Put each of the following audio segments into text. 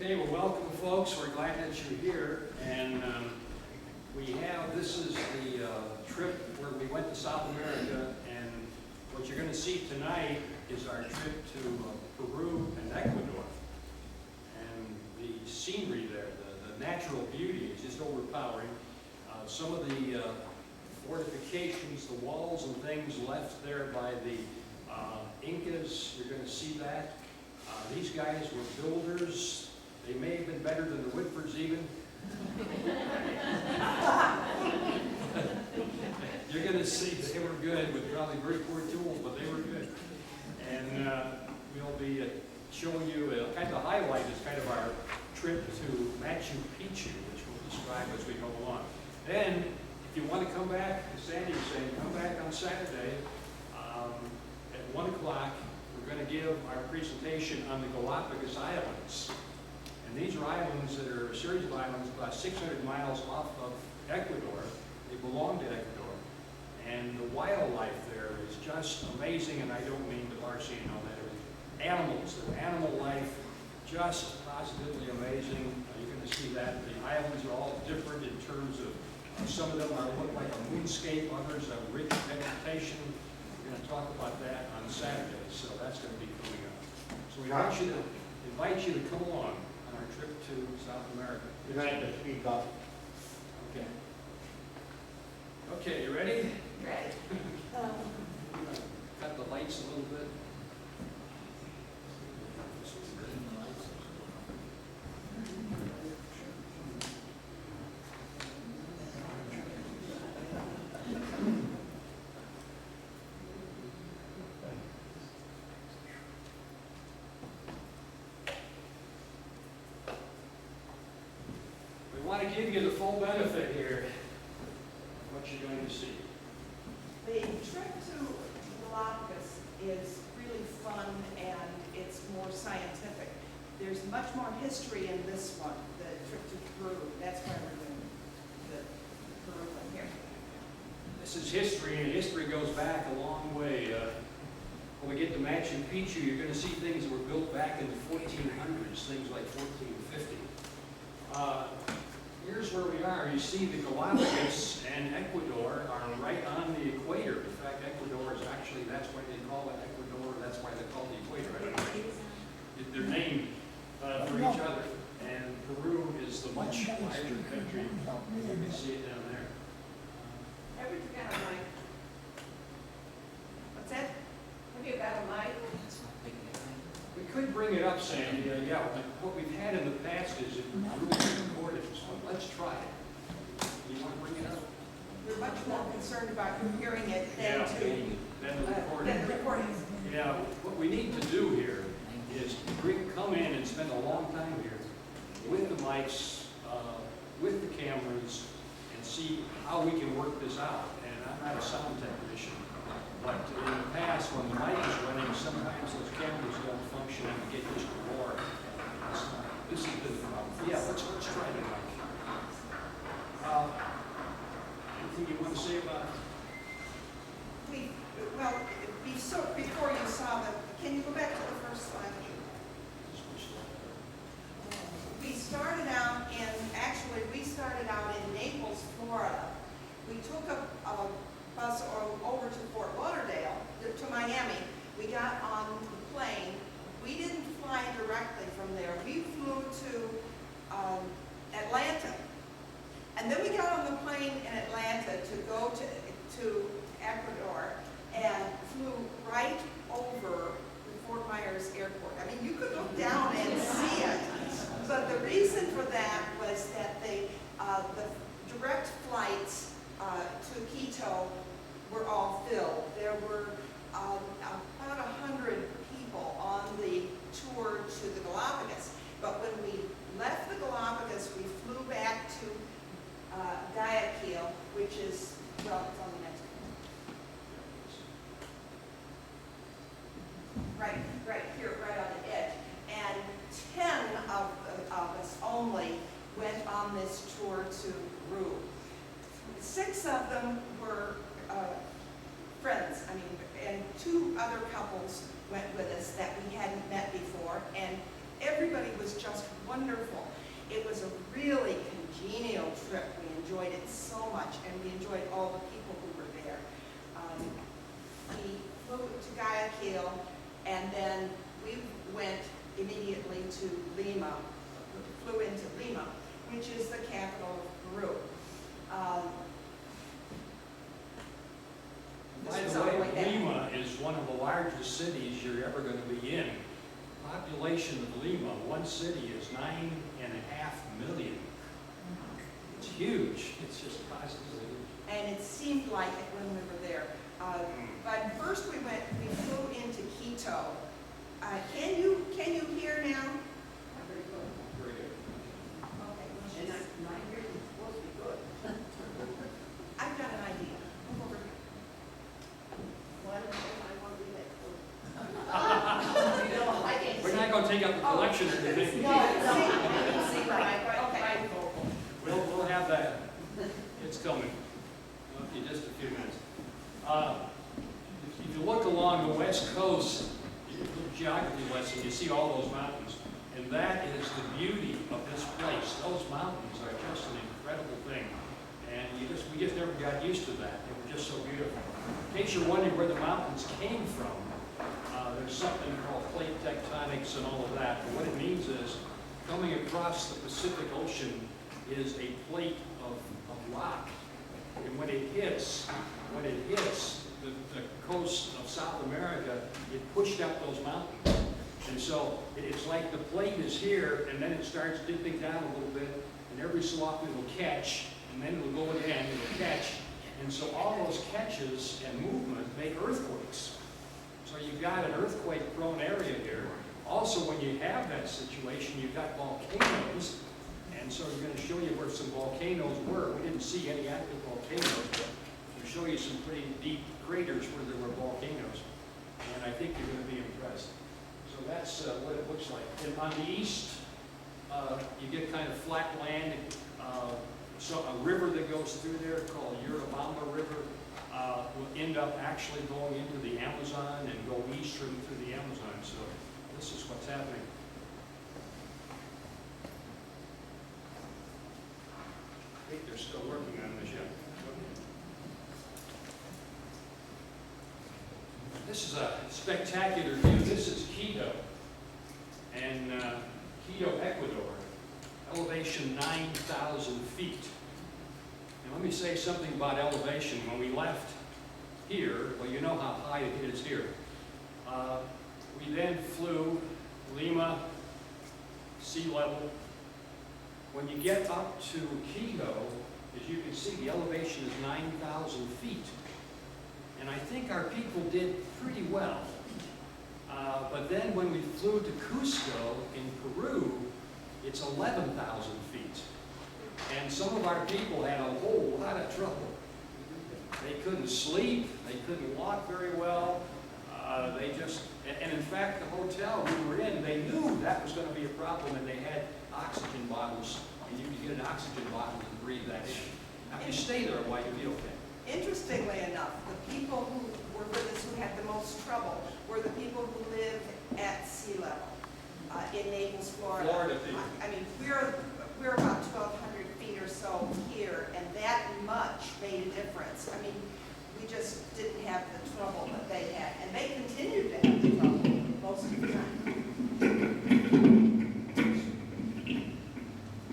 Okay, well, welcome, folks. We're glad that you're here. And this is the trip where we went to South America. And what you're going to see tonight is our trip to Peru and Ecuador. And the scenery there, the natural beauty is just overpowering. Some of the fortifications, the walls and things left there by the Incas, you're going to see that. These guys were builders. They may have been better than the Whitfords even. You're going to see they were good with probably very poor tools, but they were good. And we'll be showing you kind of the highlight is kind of our trip to Machu Picchu, which we'll describe as we go along. Then, if you want to come back, as Sandy was saying, come back on Saturday at 1 o'clock. We're going to give our presentation on the Galapagos Islands. And these are islands that are a series of islands about 600 miles off of Ecuador. They belong to Ecuador. And the wildlife there is just amazing, and I don't mean the Marcy and all that. Animals, the animal life, just positively amazing. You're going to see that. The islands are all different in terms of, some of them look like a moonscape, others are rich vegetation. We're going to talk about that on Saturday, so that's going to be coming up. So we invite you to come along on our trip to South America. You're going to speak up. Okay. Okay, you ready? Ready. Cut the lights a little bit. I want to give you the full benefit here of what you're going to see. The trip to Galapagos is really fun and it's more scientific. There's much more history in this one, the trip to Peru. That's why we're doing the Peru one here. This is history, and history goes back a long way. When we get to Machu Picchu, you're going to see things that were built back in the 1400s, things like 1450. Here's where we are. You see the Galapagos and Ecuador are right on the equator. In fact, Ecuador is actually, that's why they call it Ecuador, that's why they call it the equator. I don't know. They're named for each other. And Peru is the much larger country. You can see it down there. Have you got a mic? What's that? Have you got a mic? We could bring it up, Sandy. Yeah, but what we've had in the past is it really recorded. So let's try it. You want to bring it up? We're much more concerned about you hearing it than the recording. Yeah, what we need to do here is come in and spend a long time here with the mics, with the cameras, and see how we can work this out. And I'm not a sound technician, but in the past, when the mic is running, sometimes those cameras don't function and you get this roar. This has been a problem. Yeah, let's try the mic. Anything you want to say about it? Before you saw the, can you go back to the first slide? We started out in Naples, Florida. We took a bus over to Fort Lauderdale, to Miami. We got on the plane. We didn't fly directly from there. We flew to Atlanta. And then we got on the plane in Atlanta to go to Ecuador and flew right over the Fort Myers airport. I mean, you could look down and see it. But the reason for that was that the direct flights to Quito were all filled. There were about 100 people on the tour to the Galapagos. But when we left the Galapagos, we flew back to Guayaquil, which is, well, it's on the next one. Right here, right on the edge. And 10 of us only went on this tour to Peru. 6 of them were friends, and 2 other couples went with us that we hadn't met before, and everybody was just wonderful. It was a really congenial trip. We enjoyed it so much, and we enjoyed all the people who were there. We flew to Guayaquil, and then we went immediately to Lima, flew into Lima, which is the capital of Peru. By the way, Lima is one of the largest cities you're ever going to be in. Population of Lima, one city is 9.5 million. It's huge. It's just positively huge. And it seemed like it when we were there. But first we flew into Quito. Can you hear now? Very good. Okay. And my hearing is supposed to be good. I've got an idea. Move over here. Why don't I want to be that close? No, I can't We're see. not going to take up the collection or anything. No, I can see right. Okay. We'll have that. It's coming. Okay, just a few minutes. If you look along the west coast, geography lesson, you see all those mountains, and that is the beauty of this place. Those mountains are just an incredible thing, and we just never got used to that. They were just so beautiful. In case you're wondering where the mountains came from, there's something called plate tectonics and all of that. But what it means is coming across the Pacific Ocean is a plate of rock, and when it hits the coast of South America, it pushed up those mountains. And so it's like the plate is here, and then it starts dipping down a little bit, and every so often it'll catch, and then it'll go again, it'll catch. And so all those catches and movement make earthquakes. So you've got an earthquake-prone area here. Also, when you have that situation, you've got volcanoes, and so we're going to show you where some volcanoes were. We didn't see any active volcanoes, but we'll show you some pretty deep craters where there were volcanoes, and I think you're going to be impressed. So that's what it looks like. And on the east, you get kind of flat land. So a river that goes through there called Urubamba River will end up actually going into the Amazon and go eastern through the Amazon. So this is what's happening. I think they're still working on this yet. This is a spectacular view. This is Quito, and Quito, Ecuador, elevation 9,000 feet. And let me say something about elevation. When we left here, well, you know how high it is here. We then flew Lima, sea level. When you get up to Quito, as you can see, the elevation is 9,000 feet. And I think our people did pretty well. But then when we flew to Cusco in Peru, it's 11,000 feet. And some of our people had a whole lot of trouble. They couldn't sleep, they couldn't walk very well. And in fact, the hotel we were in, they knew that was going to be a problem, and they had oxygen bottles, and you could get an oxygen bottle and breathe that in. Now, if you stay there a while, you'll be okay. Interestingly enough, the people who were with us who had the most trouble were the people who lived at sea level in Naples, Florida. Florida people. I mean, we're about 1,200 feet or so here, and that much made a difference. I mean, we just didn't have the trouble that they had, and they continued to have the trouble most of the time.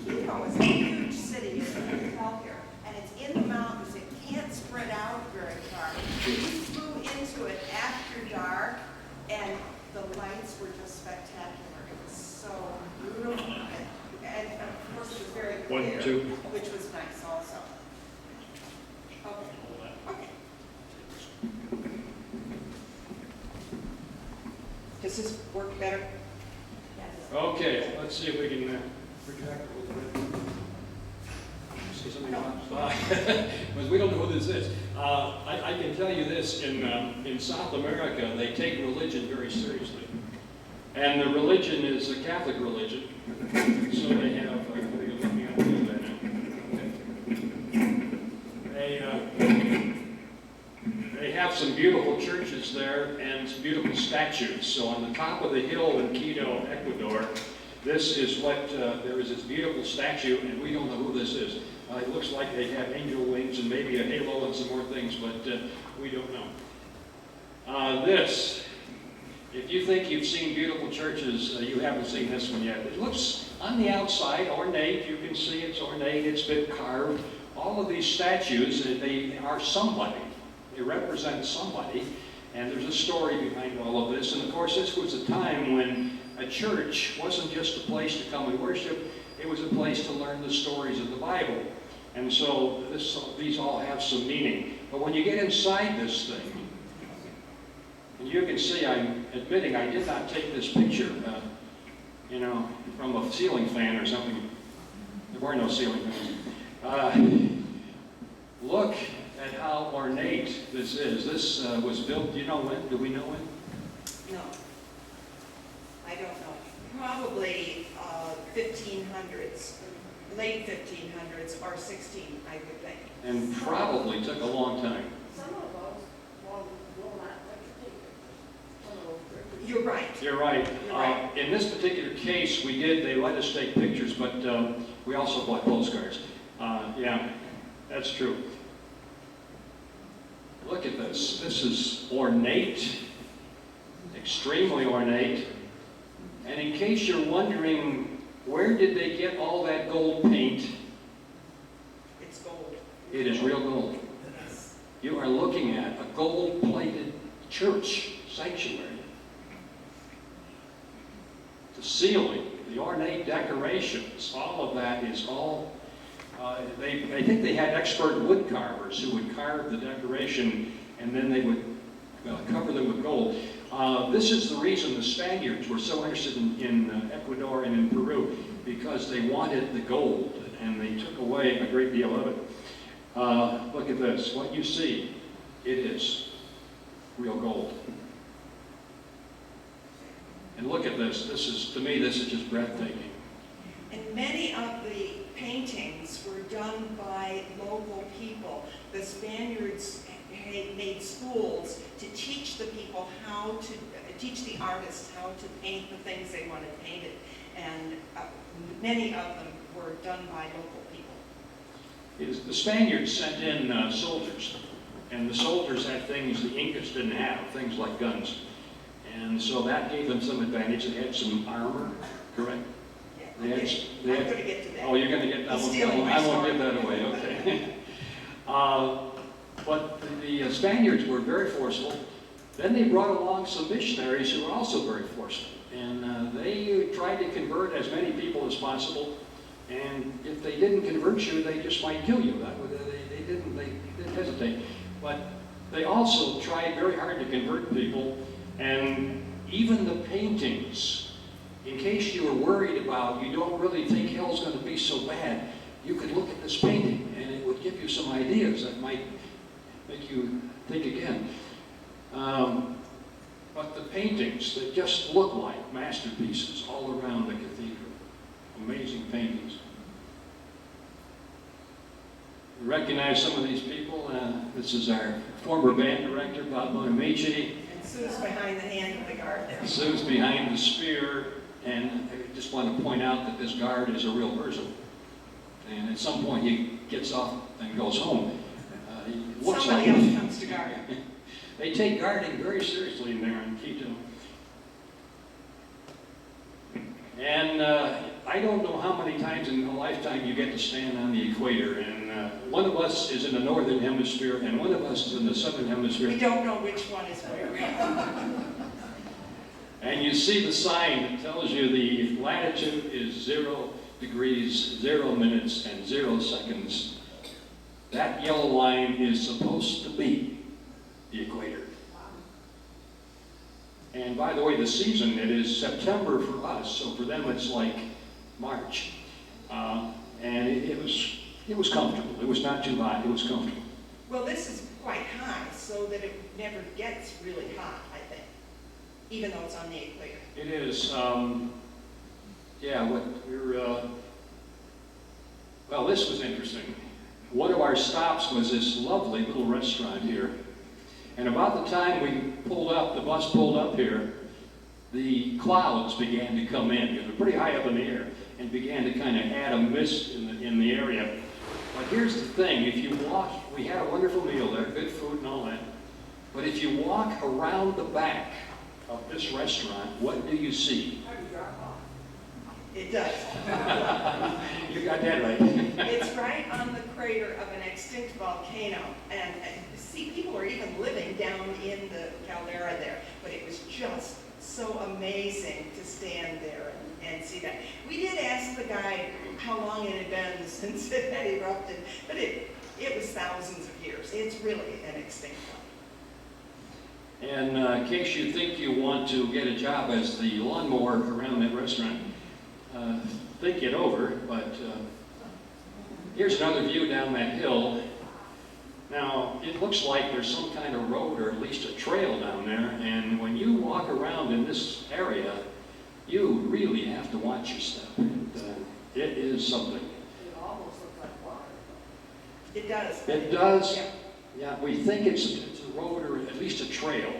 Quito is a huge city, as you can tell here, and it's in the mountains. It can't spread out very far. We flew into it after dark, and the lights were just spectacular. It was so beautiful. And of course, it was very clear, 1, 2. which was nice also. Okay. Okay. Does this work better? Yes. Okay, let's see if we can project a little bit. See something because we don't know who this is. I can tell you this, in South America, they take religion very seriously. And the religion is a Catholic religion. So they have, let me undo that now. They have some beautiful churches there and some beautiful statues. So on the top of the hill in Quito, Ecuador, This is what, there is this beautiful statue, and we don't know who this is. It looks like they have angel wings and maybe a halo and some more things, but we don't know. This, if you think you've seen beautiful churches, you haven't seen this one yet. It looks on the outside ornate. You can see it's ornate. It's been carved. All of these statues, they are somebody. They represent somebody. And there's a story behind all of this. And of course, this was a time when a church wasn't just a place to come and worship. It was a place to learn the stories of the Bible. And so these all have some meaning. But when you get inside this thing, and you can see, I'm admitting I did not take this picture, from a ceiling fan or something. There were no ceiling fans. Look at how ornate this is. This was built, do you know when? Do we know when? No, I don't know. Probably 1500s, late 1500s or 16, I would think. And probably took a long time. Some of those will not let you take it. Some of those. You're right. You're right. You're right. In this particular case, they let us take pictures, but we also bought postcards. Yeah, that's true. Look at this. This is ornate, extremely ornate. And in case you're wondering, where did they get all that gold paint? It's gold. It is real gold. You are looking at a gold-plated church sanctuary. The ceiling, the ornate decorations, all of that is all. I think they had expert wood carvers who would carve the decoration, and then they would cover them with gold. This is the reason the Spaniards were so interested in Ecuador and in Peru, because they wanted the gold, and they took away a great deal of it. Look at this. What you see, it is real gold. And look at this. To me, this is just breathtaking. And many of the paintings were done by local people. The Spaniards made schools to teach the people teach the artists how to paint the things they wanted painted. And many of them were done by local people. The Spaniards sent in soldiers, and the soldiers had things the Incas didn't have, things like guns. And so that gave them some advantage. They had some armor, correct? Yeah, I'm going to get to that. Oh, you're going to get that one. I won't give that away, okay. But the Spaniards were very forceful. Then they brought along some missionaries who were also very forceful. And they tried to convert as many people as possible. And if they didn't convert you, they just might kill you. They didn't hesitate. But they also tried very hard to convert people. And even the paintings, in case you were worried about, you don't really think hell's going to be so bad, you could look at this painting and it would give you some ideas that might make you think again. But the paintings, they just look like masterpieces all around the cathedral. Amazing paintings. You recognize some of these people. This is our former band director, Bob Bonamici. And Sue's behind the hand of the guard there. Sue's behind the spear. And I just want to point out that this guard is a real person. And at some point he gets off and goes home. Somebody else comes to guard. They take guarding very seriously in there in Quito. And I don't know how many times in a lifetime you get to stand on the equator. And one of us is in the northern hemisphere, and one of us is in the southern hemisphere. We don't know which one is where. And you see the sign that tells you the latitude is 0 degrees, 0 minutes, and 0 seconds. That yellow line is supposed to be the equator. And by the way, the season, it is September for us, so for them it's like March. And it was comfortable. It was not too hot, it was comfortable. Well, this is quite high, so that it never gets really hot, I think, even though it's on the equator. It is, well, this was interesting. One of our stops was this lovely little restaurant here. And about the time we pulled up, the bus pulled up here, the the clouds began to come in. They were pretty high up in the air and began to kind of add a mist in the area. But here's the thing, if you walk, we had a wonderful meal there, good food and all that. But if you walk around the back of this restaurant, what do you see? It does. You got that right. It's right on the crater of an extinct volcano. And see, people are even living down in the caldera there. But it was just so amazing to stand there and see that. We did ask the guide how long it had been since it had erupted, but it was thousands of years. It's really an extinct one. And in case you think you want to get a job as the lawnmower around that restaurant, think it over, but here's another view down that hill. Now, it looks like there's some kind of road or at least a trail down there, and when you walk around in this area, you really have to watch your step. It is something. It almost looks like water. It does. It does. Yeah. Yeah, we think it's a road or at least a trail.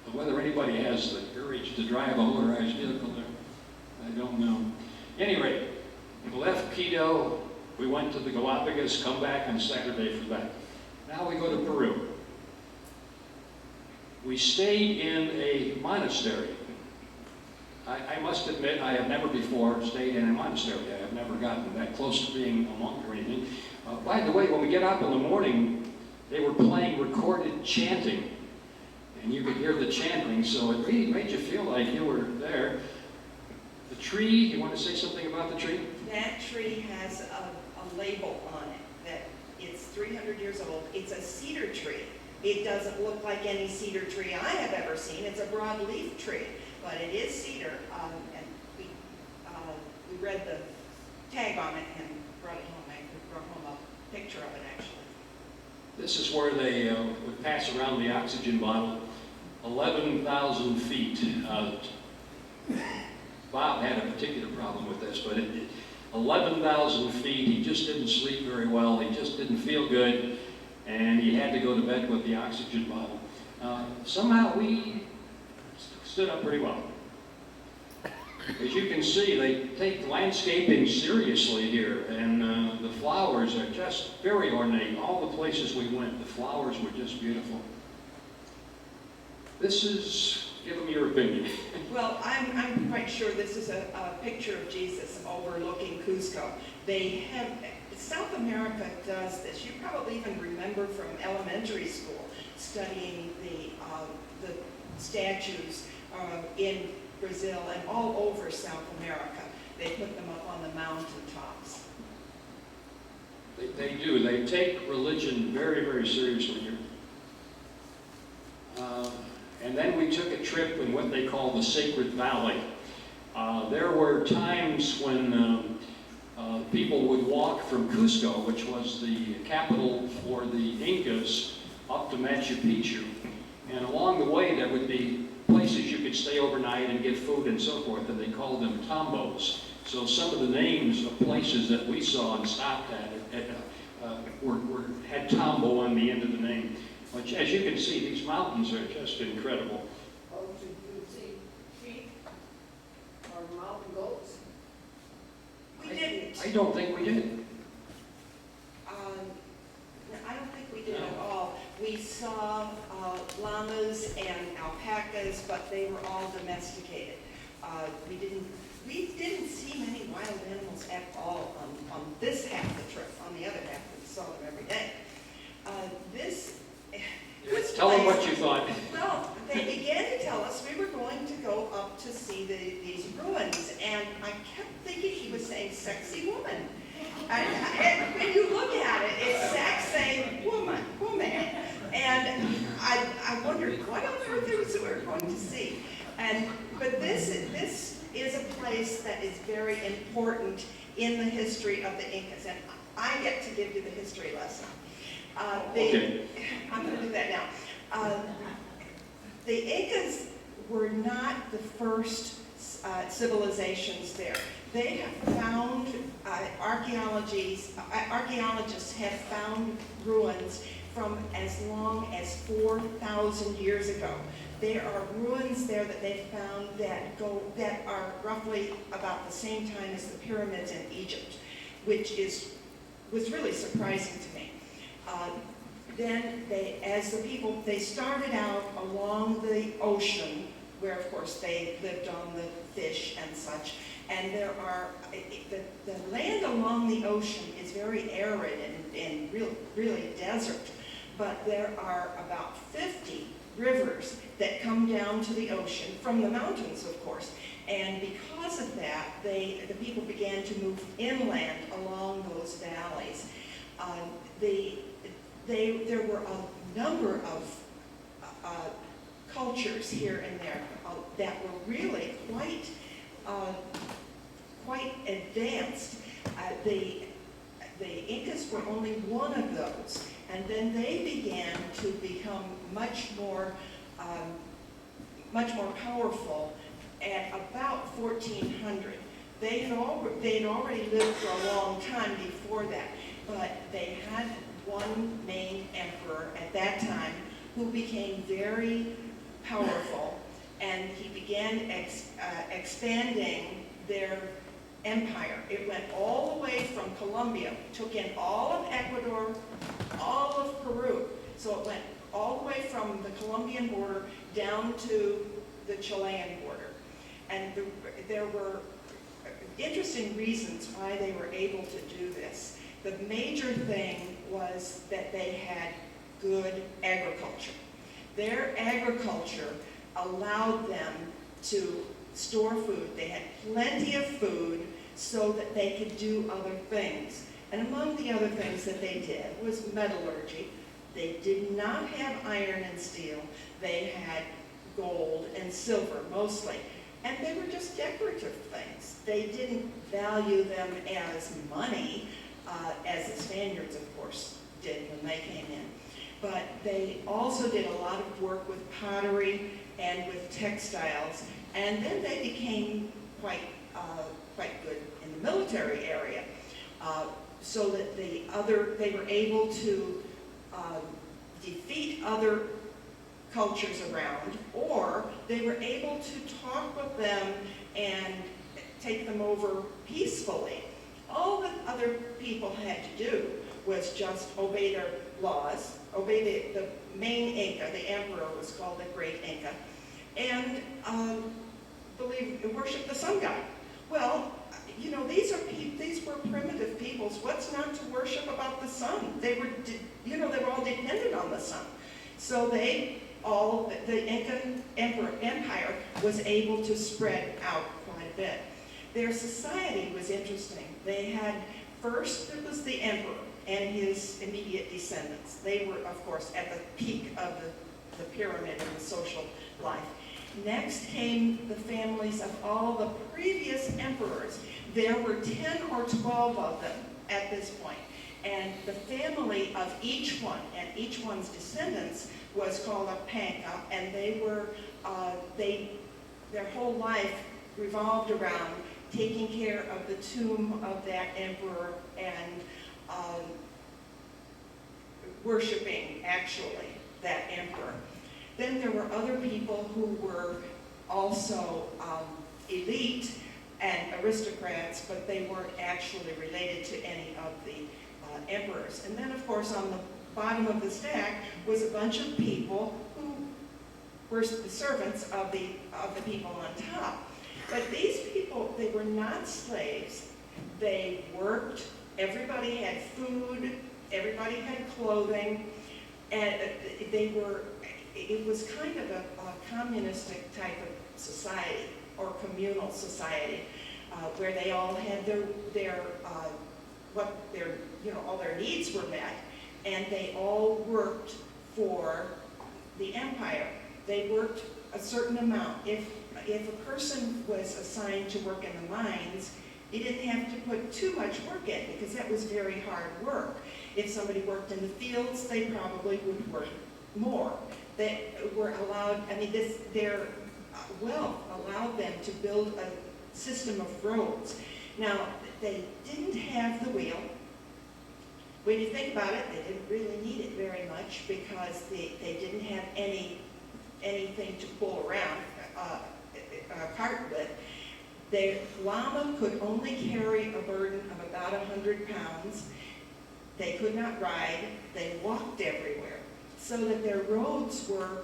But whether anybody has the courage to drive a motorized vehicle there, I don't know. At any rate, we left Quito, we went to the Galapagos, come back on Saturday for that. Now we go to Peru. We stayed in a monastery. I must admit, I have never before stayed in a monastery. I have never gotten that close to being a monk or anything. By the way, when we get up in the morning, they were playing recorded chanting. And you could hear the chanting, so it really made you feel like you were there. The tree, you want to say something about the tree? That tree has a label on it that it's 300 years old. It's a cedar tree. It doesn't look like any cedar tree I have ever seen. It's a broadleaf tree, but it is cedar. And we read the tag on it and brought it home. I brought home a picture of it, actually. This is where they would pass around the oxygen bottle, 11,000 feet. Bob had a particular problem with this, but 11,000 feet, he just didn't sleep very well, he just didn't feel good, and he had to go to bed with the oxygen bottle. Somehow we stood up pretty well. As you can see, they take landscaping seriously here, and the flowers are just very ornate. All the places we went, the flowers were just beautiful. This is, give them your opinion. Well, I'm quite sure this is a picture of Jesus overlooking Cusco. They have, South America does this. You probably even remember from elementary school studying the statues in Brazil and all over South America. They put them up on the mountaintops. They do. They take religion very, very seriously here. And then we took a trip in what they call the Sacred Valley. There were times when people would walk from Cusco, which was the capital for the Incas, up to Machu Picchu. And along the way, there would be places you could stay overnight and get food and so forth, and they called them tombos. So some of the names of places that we saw and stopped at had tombo on the end of the name. Which, as you can see, these mountains are just incredible. Oh, did you see sheep or mountain goats? We didn't. I don't think we did. I don't think we did at all. We saw llamas and alpacas, but they were all domesticated. We didn't see many wild animals at all on this half of the trip. On the other half, we saw them every day. Tell them what you thought. Well, they began to tell us we were going to go up to see these ruins, and I kept thinking he was saying sexy woman. And when you look at it, it's sex saying woman. And I wondered what on earth it was we were going to see. But this is a place that is very important in the history of the Incas, and I get to give you the history lesson. Okay. I'm going to do that now. The Incas were not the first civilizations there. They have found, archaeologists have found ruins from as long as 4,000 years ago. There are ruins there that they found that are roughly about the same time as the pyramids in Egypt, which was really surprising to me. Then they started out along the ocean, where of course they lived on the fish and such. And there are, the land along the ocean is very arid and really desert. But there are about 50 rivers that come down to the ocean from the mountains, of course. And because of that, the people began to move inland along those valleys. There were a number of cultures here and there that were really quite advanced. The Incas were only one of those, and then they began to become much more powerful at about 1400. They had already lived for a long time before that, but they had one main emperor at that time who became very powerful, and he began expanding their empire. It went all the way from Colombia, took in all of Ecuador, all of Peru. So it went all the way from the Colombian border down to the Chilean border. And there were interesting reasons why they were able to do this. The major thing was that they had good agriculture. Their agriculture allowed them to store food. They had plenty of food so that they could do other things. And among the other things that they did was metallurgy. They did not have iron and steel. They had gold and silver mostly. And they were just decorative things. They didn't value them as money, as the Spaniards, of course, did when they came in. But they also did a lot of work with pottery and with textiles. And then they became quite good in the military area, so that they were able to defeat other cultures around, or they were able to talk with them and take them over peacefully. All that other people had to do was just obey their laws, obey the main Inca. The emperor was called the Great Inca, and worship the sun god. Well, you know, these were primitive peoples. What's not to worship about the sun? They were all dependent on the sun. So the Incan empire was able to spread out quite a bit. Their society was interesting. They had, first it was the emperor and his immediate descendants. They were, of course, at the peak of the pyramid in the social life. Next came the families of all the previous emperors. There were 10 or 12 of them at this point. And the family of each one and each one's descendants was called a panca, and their whole life revolved around taking care of the tomb of that emperor and worshiping, actually, that emperor. Then there were other people who were also elite and aristocrats, but they weren't actually related to any of the emperors. And then, of course, on the bottom of the stack was a bunch of people who were the servants of the people on top. But these people, they were not slaves. They worked. Everybody had food. Everybody had clothing. And it was kind of a communistic type of society, or communal society, where they all had all their needs were met, and they all worked for the empire. They worked a certain amount. If a person was assigned to work in the mines, he didn't have to put too much work in, because that was very hard work. If somebody worked in the fields, they probably would work more. They were allowed, their wealth allowed them to build a system of roads. Now, they didn't have the wheel. When you think about it, they didn't really need it very much, because they didn't have any anything to pull around a cart with. The llama could only carry a burden of about 100 pounds. They could not ride. They walked everywhere, so that their roads were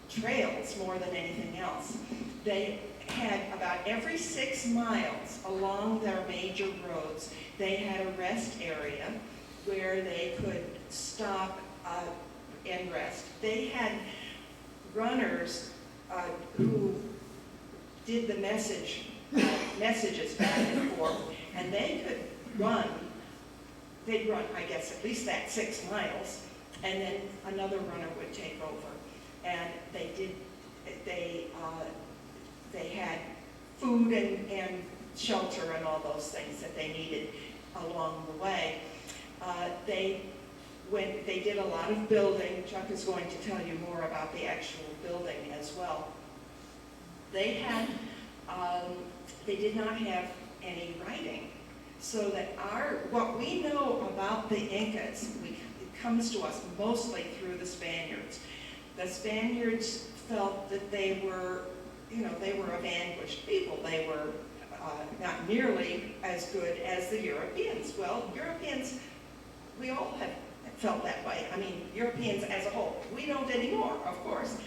trails more than anything else. They had about every 6 miles along their major roads, they had a rest area where they could stop and rest. They had runners who did the messages back and forth, and they could run. They'd run, I guess, at least that 6 miles, and then another runner would take over. And they had food and shelter and all those things that they needed along the way. They did a lot of building. Chuck is going to tell you more about the actual building as well. They did not have any writing, so that what we know about the Incas, it comes to us mostly through the Spaniards. The Spaniards felt that they were a vanquished people. They were not nearly as good as the Europeans. Well, Europeans, we all have felt that way. I mean, Europeans as a whole. We don't anymore, of course.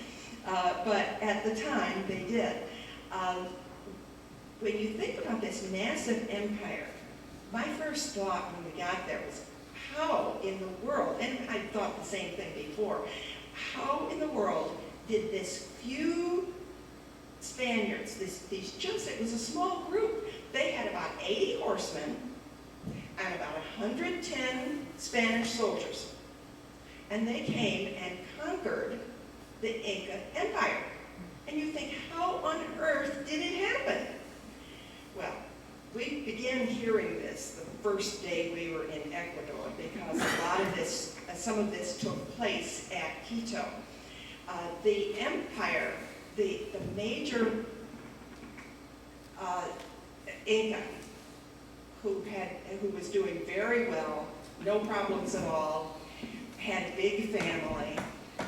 But at the time, they did. When you think about this massive empire, my first thought when we got there was, how in the world, and I thought the same thing before, how in the world did this few Spaniards, it was a small group. They had about 80 horsemen and about 110 Spanish soldiers. And they came and conquered the Inca Empire. And you think, how on earth did it happen? Well, we began hearing this the first day we were in Ecuador, because some of this took place at Quito. The empire, the major Inca, who was doing very well, no problems at all, had a big family,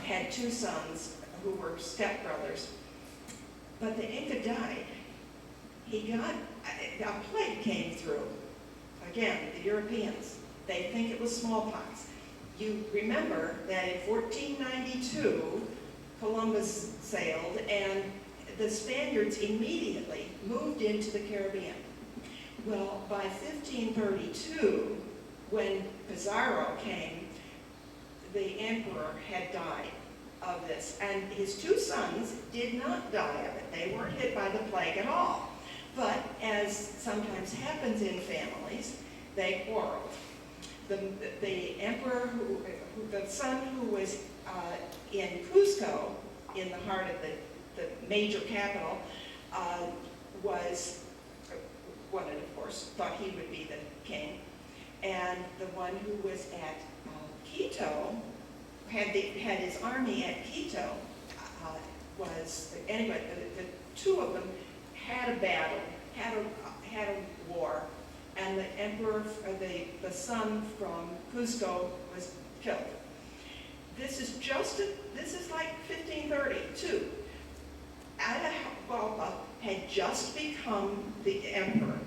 had 2 sons who were stepbrothers. But the Inca died. A plague came through. Again, the Europeans, they think it was smallpox. You remember that in 1492, Columbus sailed, and the Spaniards immediately moved into the Caribbean. Well, by 1532, when Pizarro came, the emperor had died of this, and his 2 sons did not die of it. They weren't hit by the plague at all. But as sometimes happens in families, they quarreled. The emperor, the son who was in Cusco, in the heart of the major capital, wanted, of course, thought he would be the king. And the one who was at Quito, had his army at Quito, anyway, the 2 of them had a battle, had a war, and the emperor, the son from Cusco was killed. This is like 1532. Atahualpa had just become the emperor.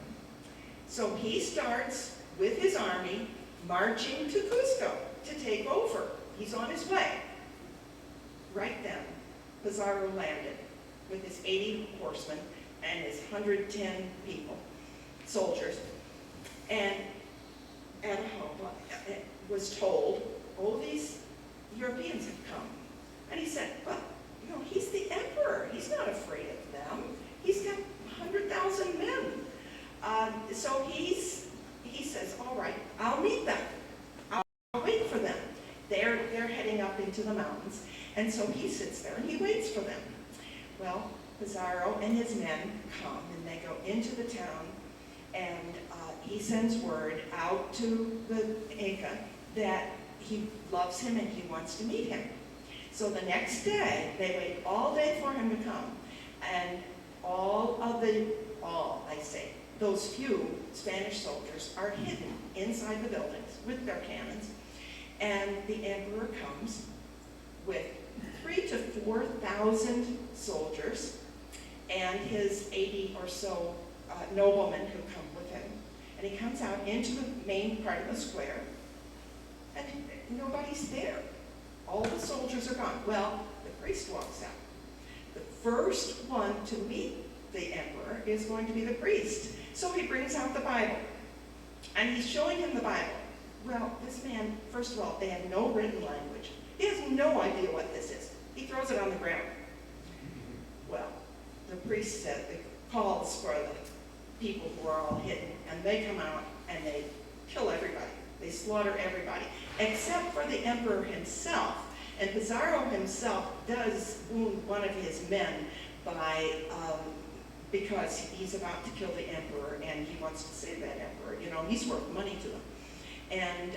So he starts with his army marching to Cusco to take over. He's on his way. Right then, Pizarro landed with his 80 horsemen and his 110 people, soldiers. And Atahualpa was told, oh, these Europeans have come. And he said, but, he's the emperor. He's not afraid of them. He's got 100,000 men. So he says, all right, I'll meet them. I'll wait for them. They're heading up into the mountains. And so he sits there and he waits for them. Well, Pizarro and his men come and they go into the town, and he sends word out to the Inca that he loves him and he wants to meet him. So the next day, they wait all day for him to come, and those few Spanish soldiers are hidden inside the buildings with their cannons, and the emperor comes with 3,000 to 4,000 soldiers and his 80 or so noblemen who come with him. And he comes out into the main part of the square, and nobody's there. All the soldiers are gone. Well, the priest walks out. The first one to meet the emperor is going to be the priest. So he brings out the Bible, and he's showing him the Bible. Well, this man, first of all, they have no written language. He has no idea what this is. He throws it on the ground. Well, the priest said, calls for the people who are all hidden, and they come out and they kill everybody. They slaughter everybody, except for the emperor himself. And Pizarro himself does wound one of his men by, because he's about to kill the emperor, and he wants to save that emperor. You know, he's worth money to them. And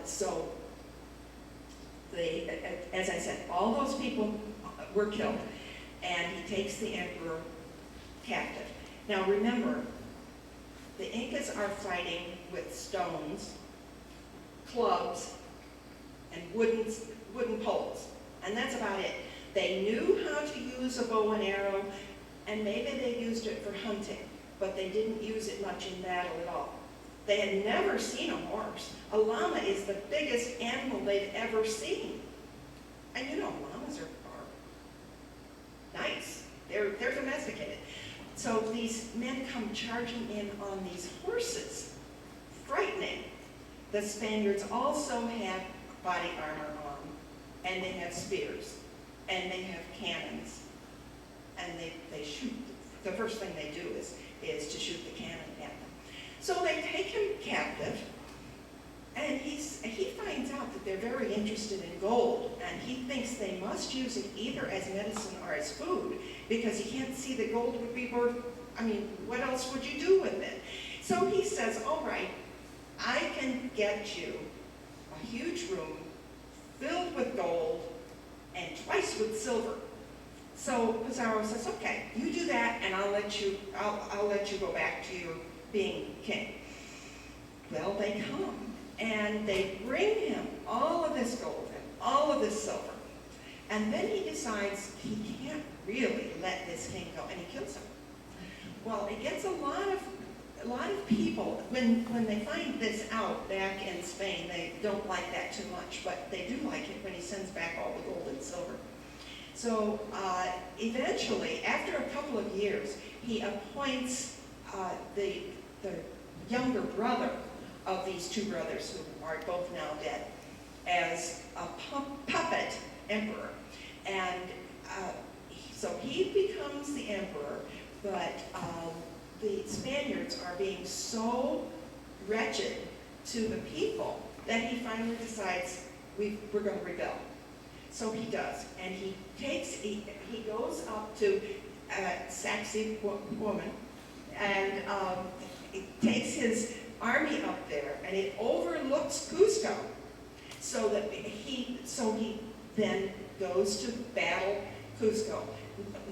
so, as I said, all those people were killed, and he takes the emperor captive. Now remember, the Incas are fighting with stones, clubs, and wooden poles, and that's about it. They knew how to use a bow and arrow, and maybe they used it for hunting, but they didn't use it much in battle at all. They had never seen a horse. A llama is the biggest animal they've ever seen. And you know, llamas are nice. They're domesticated. So these men come charging in on these horses, frightening. The Spaniards also have body armor on, and they have spears, and they have cannons, and they shoot. The first thing they do is to shoot the cannon at them. So they take him captive, and he finds out that they're very interested in gold, and he thinks they must use it either as medicine or as food, because he can't see that gold would be worth, I mean, what else would you do with it? So he says, all right, I can get you a huge room filled with gold and twice with silver. So Pizarro says, okay, you do that, and I'll let you go back to your being king. Well, they come, and they bring him all of this gold and all of this silver. And then he decides he can't really let this king go, and he kills him. Well, it gets a lot of people, when they find this out back in Spain, they don't like that too much, but they do like it when he sends back all the gold and silver. So eventually, after a couple of years, he appoints the younger brother of these two brothers, who are both now dead, as a puppet emperor. And so he becomes the emperor, but the Spaniards are being so wretched to the people that he finally decides we're going to rebel. So he does, and he goes up to a Saxon woman, and he takes his army up there, and it overlooks Cusco. So he then goes to battle Cusco.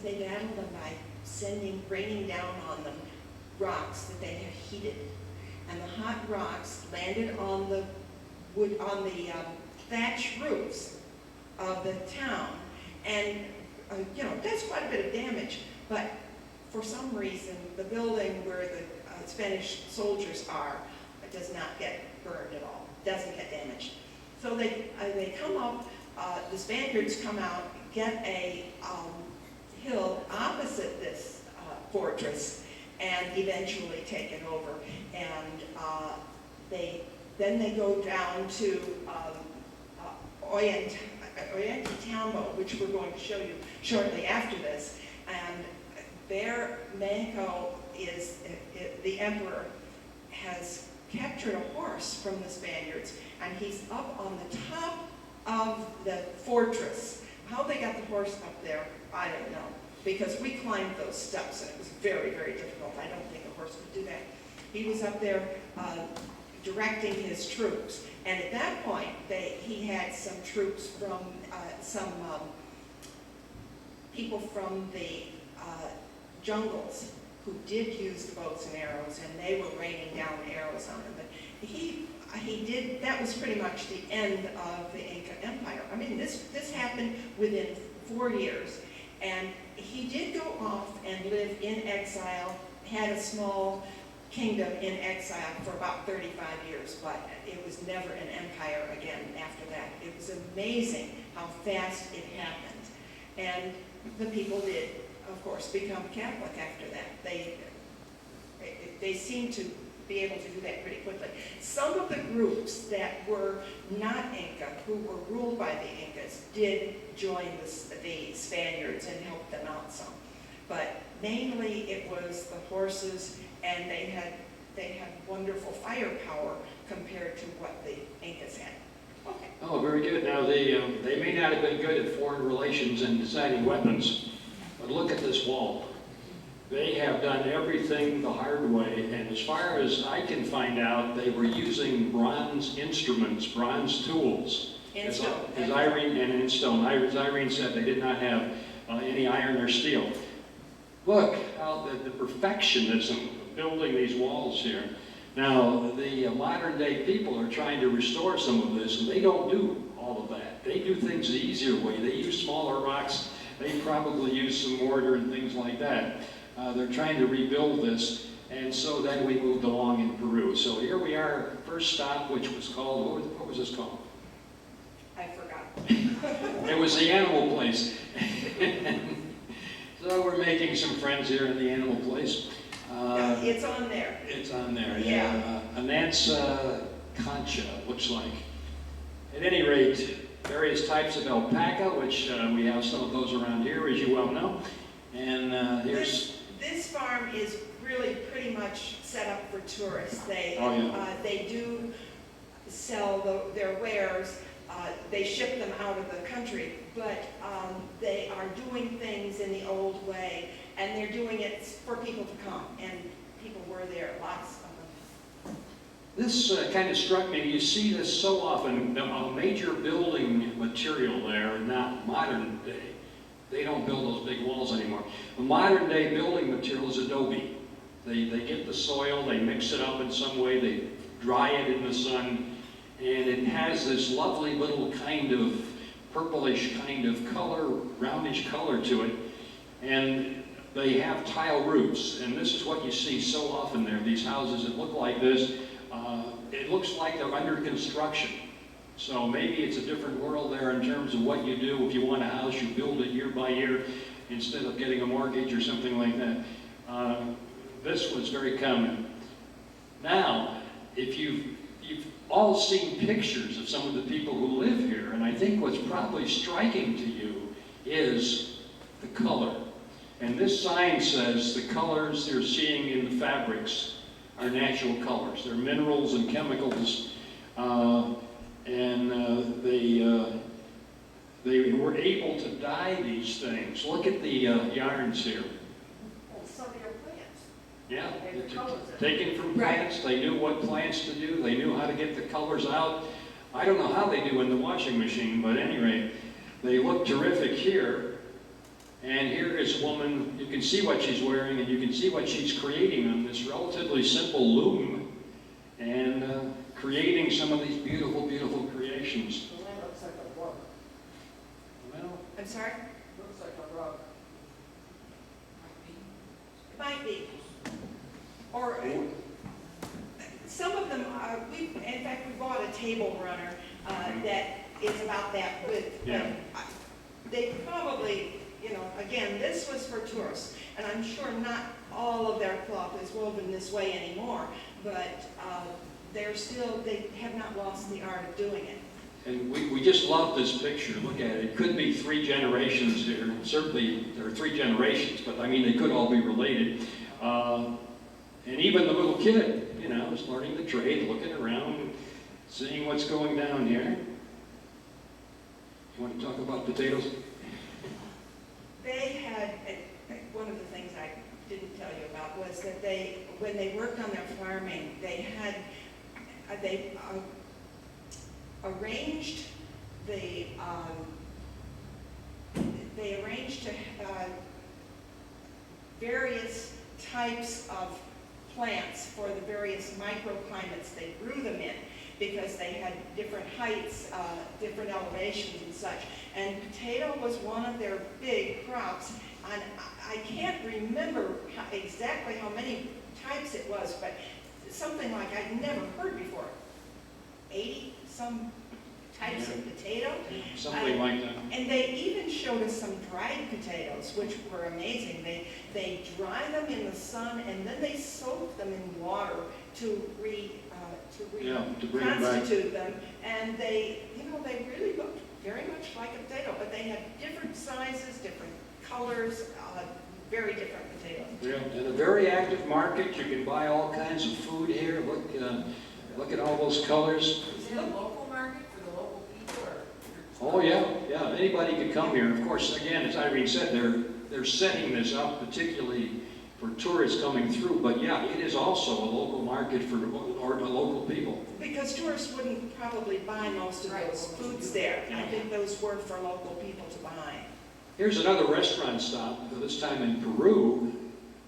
They battle them by raining down on them rocks that they have heated, and the hot rocks landed on the thatch roofs of the town, and that's quite a bit of damage. But for some reason, the building where the Spanish soldiers are does not get burned at all, doesn't get damaged. So they come up, the Spaniards come out, get a hill opposite this fortress, and eventually take it over. And then they go down to Ollantaytambo, which we're going to show you shortly after this. And there, Mexico the emperor has captured a horse from the Spaniards, and he's up on the top of the fortress. How they got the horse up there, I don't know, because we climbed those steps, and it was very, very difficult. I don't think a horse could do that. He was up there directing his troops, and at that point, he had some troops from some people from the jungles who did use the bows and arrows, and they were raining down arrows on them. But he did, that was pretty much the end of the Inca Empire. I mean, this happened within 4 years. And he did go off and live in exile, had a small kingdom in exile for about 35 years, but it was never an empire again after that. It was amazing how fast it happened. And the people did, of course, become Catholic after that. They seemed to be able to do that pretty quickly. Some of the groups that were not Inca, who were ruled by the Incas, did join the Spaniards and help them out some. But mainly it was the horses, and they had wonderful firepower compared to what the Incas had. Okay. Oh, very good. Now, they may not have been good at foreign relations and designing weapons, but look at this wall. They have done everything the hard way, and as far as I can find out, they were using bronze instruments, bronze tools. In As stone. Irene, and in stone. As Irene said, they did not have any iron or steel. Look how the perfectionism of building these walls here. Now, the modern day people are trying to restore some of this, and they don't do all of that. They do things the easier way. They use smaller rocks. They probably use some mortar and things like that. They're trying to rebuild this, and so then we moved along in Peru. So here we are, first stop, which was called, what was this called? I forgot. It was the animal place. So we're making some friends here in the animal place. Yeah, it's on there. It's on there, Yeah. yeah. Anance concha, looks like. At any rate, various types of alpaca, which we have some of those around here, as you well know. And here's... This farm is really pretty much set up for tourists. They do sell their wares. They ship them out of the country, but they are doing things in the old way, and they're doing it for people to come, and people were there, lots of them. This kind of struck me. You see this so often. A major building material there, not modern day. They don't build those big walls anymore. A modern day building material is adobe. They get the soil, they mix it up in some way, they dry it in the sun, and it has this lovely little kind of purplish kind of color, roundish color to it. And they have tile roofs, and this is what you see so often there. These houses that look like this, it looks like they're under construction. So maybe it's a different world there in terms of what you do. If you want a house, you build it year by year instead of getting a mortgage or something like that. This was very common. Now, if you've all seen pictures of some of the people who live here, and I think what's probably striking to you is the color. And this sign says the colors you're seeing in the fabrics are natural colors. They're minerals and chemicals. They were able to dye these things. Look at the yarns here. Well, some of your plants. Yeah, They were colors. taken from Right. plants. They knew what plants to do. They knew how to get the colors out. I don't know how they do in the washing machine, but at any rate, they look terrific here. And here is a woman. You can see what she's wearing, and you can see what she's creating on this relatively simple loom, and creating some of these beautiful, beautiful creations. The land looks like a rug. Well, I'm sorry? Looks like a rug. It might be. Or some of them, in fact, we bought a table runner that is about that width. Yeah. They probably, again, this was for tourists, and I'm sure not all of their cloth is woven this way anymore, but they have not lost the art of doing it. and we just love this picture. Look at it. It could be 3 generations here. Certainly, there are 3 generations, but I mean, they could all be related. And even the little kid, is learning the trade, looking around, seeing what's going down here. You want to talk about potatoes? They had, one of the things I didn't tell you about was that when they worked on their farming, they arranged various types of plants for the various microclimates they grew them in, because they had different heights, different elevations and such. And potato was one of their big crops. And I can't remember exactly how many types it was, but something like I'd never heard before. 80 some types of potato. Something like that. And they even showed us some dried potatoes, which were amazing. They dry them in the sun, and then they soak them in water to bring them back. reconstitute them. And they really looked very much like a potato, but they had different sizes, different colors, very different potatoes. Yeah, in a very active market, you can buy all kinds of food here. Look at all those colors. Is it a local market for the local people, or? Oh yeah. Anybody could come here. Of course, again, as Irene said, they're setting this up particularly for tourists coming through. But yeah, it is also a local market for local people. Because tourists wouldn't probably buy most of those foods there. I think those were for local people to buy. Here's another restaurant stop, this time in Peru.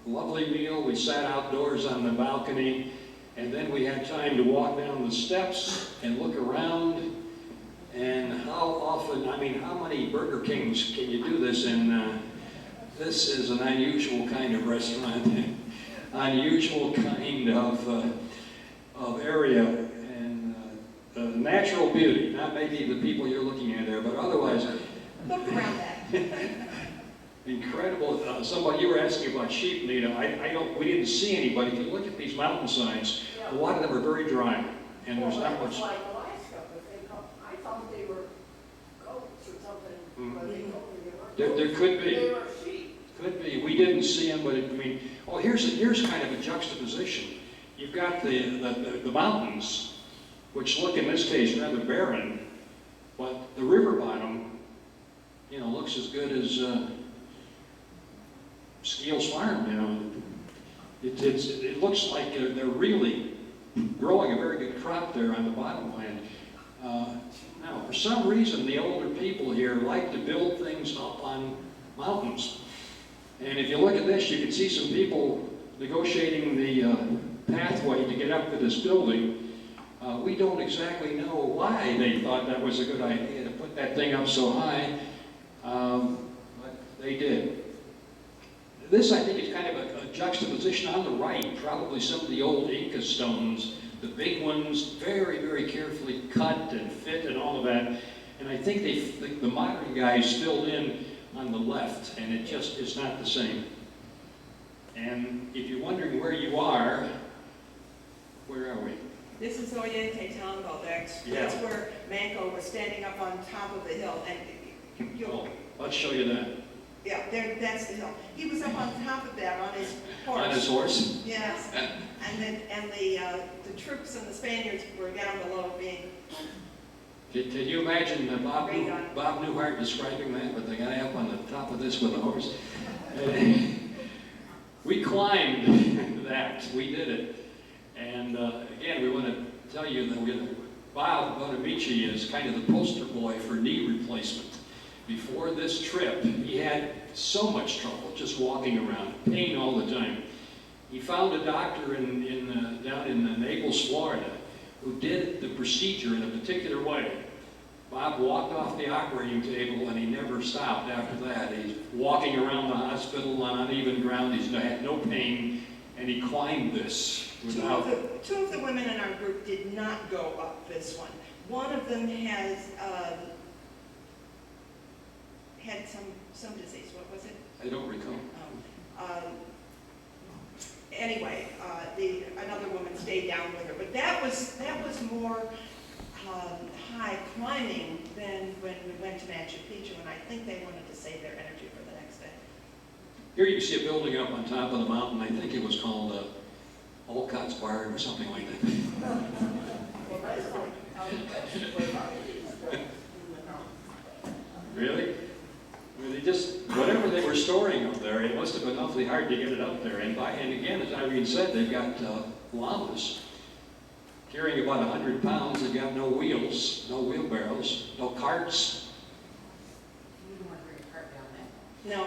Lovely meal. We sat outdoors on the balcony, and then we had time to walk down the steps and look around. And how many Burger Kings can you do this in? This is an unusual kind of restaurant, unusual kind of area, and natural beauty. Not maybe the people you're looking at there, but otherwise. Look around that. Incredible. You were asking about sheep, Nita. We didn't see anybody. If you look at these mountainsides, a lot of them are very dry, and there's not much. Like Alaska, but I thought they were goats or something, but they told me they weren't. There could be. They were sheep. Could be. We didn't see them, but here's kind of a juxtaposition. You've got the mountains, which look in this case rather barren, but the river bottom, looks as good as Skeel's farm. It looks like they're really growing a very good crop there on the bottomland. Now, for some reason, the older people here like to build things up on mountains. And if you look at this, you can see some people negotiating the pathway to get up to this building. We don't exactly know why they thought that was a good idea to put that thing up so high, but they did. This, I think, is kind of a juxtaposition on the right, probably some of the old Inca stones, the big ones, very, very carefully cut and fit and all of that. And I think the modern guys filled in on the left, and it just is not the same. And if you're wondering where you are, where are we? This is Ollanta Tambo. That's where Manco was standing up on top of the hill. And Let's show you that. Yeah, that's the hill. He was up on top of that on his horse. On his horse? Yes. And the troops and the Spaniards were down below being. Can you imagine Bob Newhart describing that with the guy up on the top of this with a horse? We climbed that. We did it. And again, we want to tell you that Bob Bonamici is kind of the poster boy for knee replacement. Before this trip, he had so much trouble just walking around, pain all the time. He found a doctor down in Naples, Florida, who did the procedure in a particular way. Bob walked off the operating table and he never stopped after that. He's walking around the hospital on uneven ground. He's had no pain, and he climbed this without. Two of the women in our group did not go up this one. One of them has had some disease. What was it? I don't recall. Anyway, another woman stayed down with her, but that was more high climbing than when we went to Machu Picchu, and I think they wanted to save their energy for the next day. Here you can see a building up on top of the mountain. I think it was called Olcott's Barn or something like that. Well, that's like how the best way about it is. Really? Whatever they were storing up there, it must have been awfully hard to get it up there. And again, as Irene said, they've got llamas carrying about 100 pounds. They've got no wheels, no wheelbarrows, no carts. You don't want to bring a cart down that. No,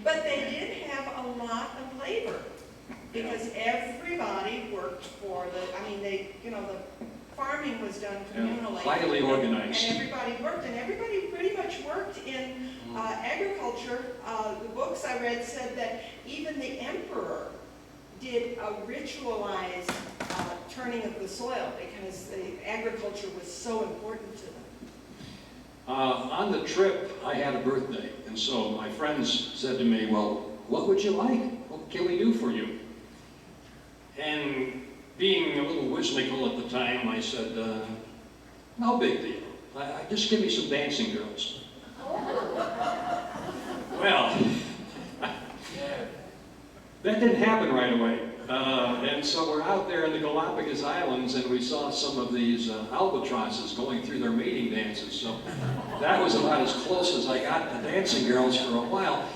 but they did have a lot of labor. because everybody worked for the farming was done communally. Highly organized. And everybody worked, and everybody pretty much worked in agriculture. The books I read said that even the emperor did a ritualized turning of the soil because the agriculture was so important to them. On the trip, I had a birthday, and so my friends said to me, well, what would you like? What can we do for you? And being a little whimsical at the time, I said, no big deal. Just give me some dancing girls. Well, that didn't happen right away. And so we're out there in the Galapagos Islands, and we saw some of these albatrosses going through their mating dances. So that was about as close as I got to dancing girls for a while.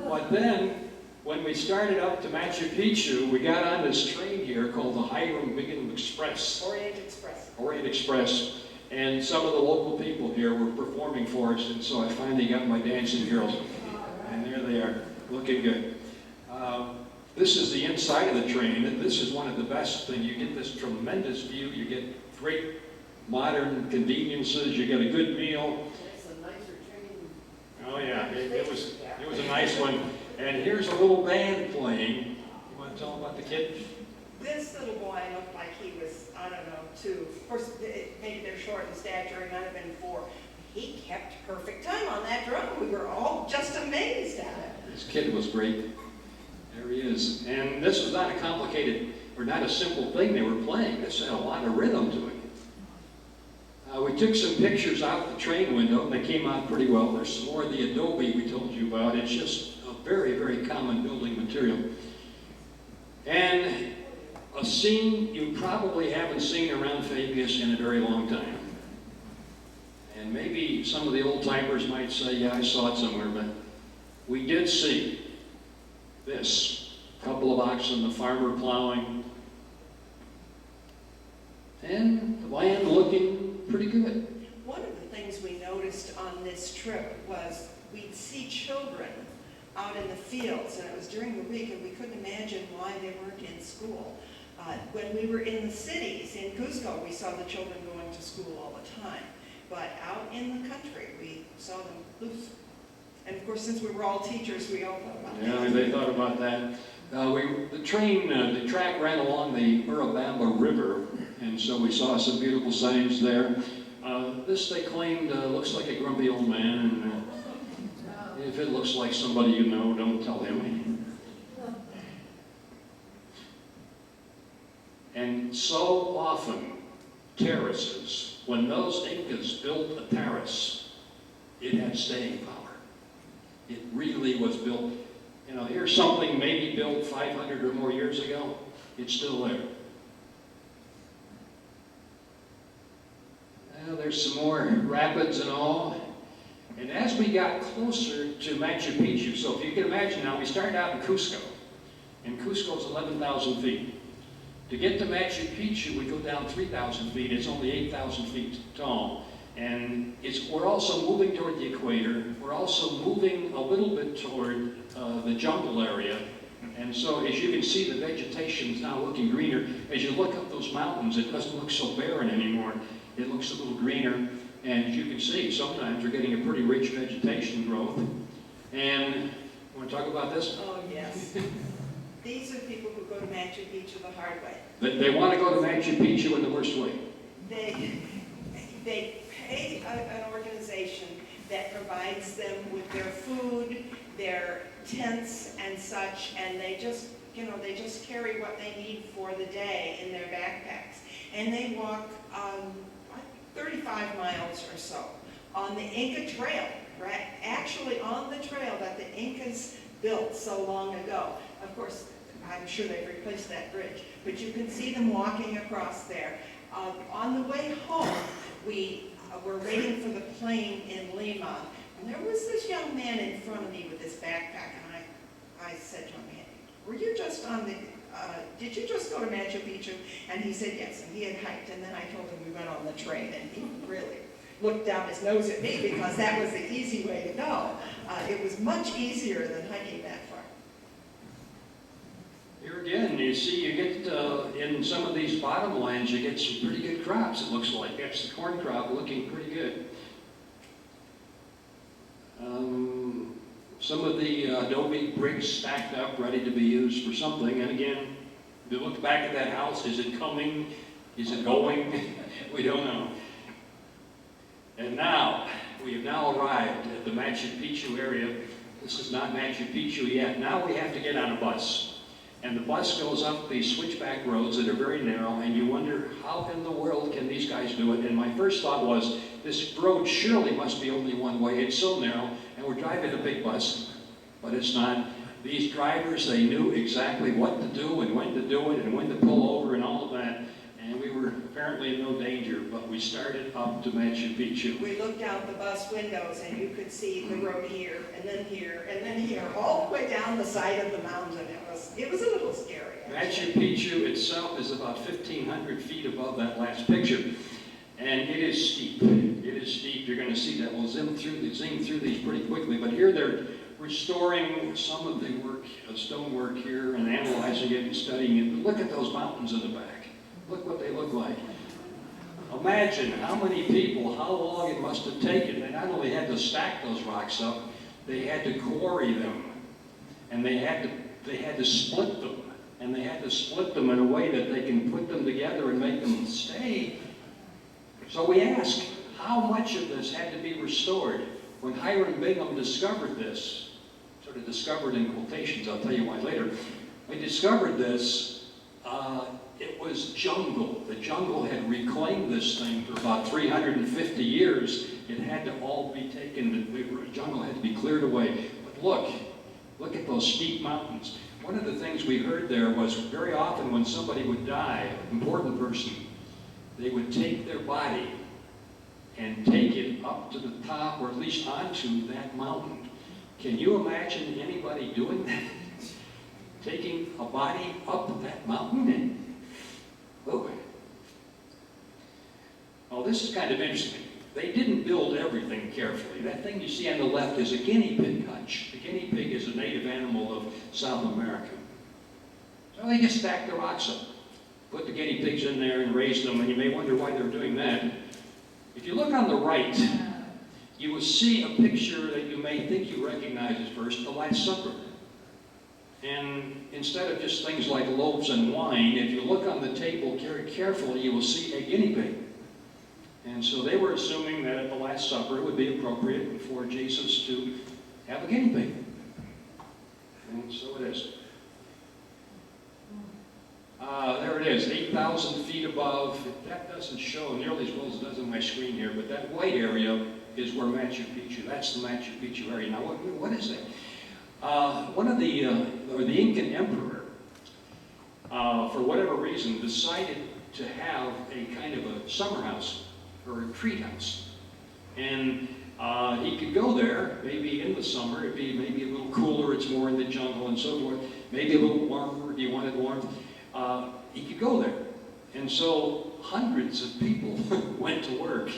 But then, when we started up to Machu Picchu, we got on this train here called the Hiram Bingham Express. Orient Express. And some of the local people here were performing for us, and so I finally got my dancing girls. And there they are, looking good. This is the inside of the train, and this is one of the best things. You get this tremendous view, you get great modern conveniences, you get a good meal. It's a nicer train. Oh yeah, it was a nice one. And here's a little band playing. You want to tell them about the kid? This little boy looked like he was, I don't know, 2. Of course, maybe they're short in stature, he might have been 4. He kept perfect time on that drum. We were all just amazed at it. This kid was great. There he is. And this was not a complicated, or not a simple thing they were playing. This had a lot of rhythm to it. We took some pictures out the train window, and they came out pretty well. There's some more of the adobe we told you about. It's just a very, very common building material. And a scene you probably haven't seen around Fabius in a very long time. And maybe some of the old-timers might say, yeah, I saw it somewhere, but we did see this. A couple of oxen, the farmer plowing, and the land looking pretty good. One of the things we noticed on this trip was we'd see children out in the fields, and it was during the week, and we couldn't imagine why they weren't in school. When we were in the cities, in Cusco, we saw the children going to school all the time. But out in the country, we saw them loose. And of course, since we were all teachers, we all thought about that. Yeah, they thought about that. The track ran along the Urubamba River, and so we saw some beautiful signs there. This, they claimed, looks like a grumpy old man, and if it looks like somebody you know, don't tell him. And so often, terraces, when those Incas built a terrace, it had staying power. It really was built. You know, here's something maybe built 500 or more years ago. It's still there. Well, there's some more rapids and all. And as we got closer to Machu Picchu, so if you can imagine now, we started out in Cusco. And Cusco is 11,000 feet. To get to Machu Picchu, we go down 3,000 feet. It's only 8,000 feet tall. And we're also moving toward the equator. We're also moving a little bit toward the jungle area. And so as you can see, the vegetation is now looking greener. As you look up those mountains, it doesn't look so barren anymore. It looks a little greener. And as you can see, sometimes we're getting a pretty rich vegetation growth. And you want to talk about this? Oh, yes. These are people who go to Machu Picchu the hard way. They want to go to Machu Picchu in the worst way. They pay an organization that provides them with their food, their tents and such, and they just carry what they need for the day in their backpacks. And they walk 35 miles or so on the Inca Trail, right? Actually on the trail that the Incas built so long ago. Of course, I'm sure they've replaced that bridge, but you can see them walking across there. On the way home, we were waiting for the plane in Lima, and there was this young man in front of me with his backpack, and I said to him, were you just on the, did you just go to Machu Picchu? And he said yes, and he had hiked, and then I told him we went on the train, and he really looked down his nose at me because that was the easy way to go. It was much easier than hiking that far. Here again, you see, you get in some of these bottomlands, you get some pretty good crops, it looks like. That's the corn crop looking pretty good. Some of the adobe bricks stacked up, ready to be used for something. And again, if you look back at that house, is it coming? Is it going? We don't know. And now, we have now arrived at the Machu Picchu area. This is not Machu Picchu yet. Now we have to get on a bus. And the bus goes up these switchback roads that are very narrow, and you wonder, how in the world can these guys do it? And my first thought was, this road surely must be only one way. It's so narrow, and we're driving a big bus, but it's not. These drivers, they knew exactly what to do and when to do it and when to pull over and all of that. And we were apparently in no danger, but we started up to Machu Picchu. We looked out the bus windows and you could see the road here, and then here, and then here, all the way down the side of the mountain. It was a little scary, actually. Machu Picchu itself is about 1,500 feet above that last picture. And it is steep. It is steep. You're going to see that. We'll zoom through these pretty quickly. But here they're restoring some of the work, stonework here, and analyzing it and studying it. But look at those mountains in the back. Look what they look like. Imagine how many people, how long it must have taken. They not only had to stack those rocks up, they had to quarry them. And they had to split them. And they had to split them in a way that they can put them together and make them stay. So we ask, how much of this had to be restored? When Hiram Bingham discovered this, sort of discovered in quotations, I'll tell you why later, we discovered this, it was jungle. The jungle had reclaimed this thing for about 350 years. It had to all be taken, the jungle had to be cleared away. But look at those steep mountains. One of the things we heard there was very often when somebody would die, an important person, they would take their body and take it up to the top, or at least onto that mountain. Can you imagine anybody doing that? Taking a body up that mountain? Oh. Oh, this is kind of interesting. They didn't build everything carefully. That thing you see on the left is a guinea pig hutch. The guinea pig is a native animal of South America. So they just stacked the rocks up, put the guinea pigs in there and raised them, and you may wonder why they're doing that. If you look on the right, you will see a picture that you may think you recognize at first, the Last Supper. And instead of just things like loaves and wine, if you look on the table very carefully, you will see a guinea pig. And so they were assuming that at the Last Supper it would be appropriate for Jesus to have a guinea pig. And so it is. There it is, 8,000 feet above. That doesn't show nearly as well as it does on my screen here, but that white area is where Machu Picchu, that's the Machu Picchu area. Now, what is that? One of the Incan emperor, for whatever reason, decided to have a kind of a summer house, or a retreat house. And he could go there, maybe in the summer, it'd be maybe a little cooler, it's more in the jungle and so forth, maybe a little warmer if you wanted warmth. He could go there. And so hundreds of people went to work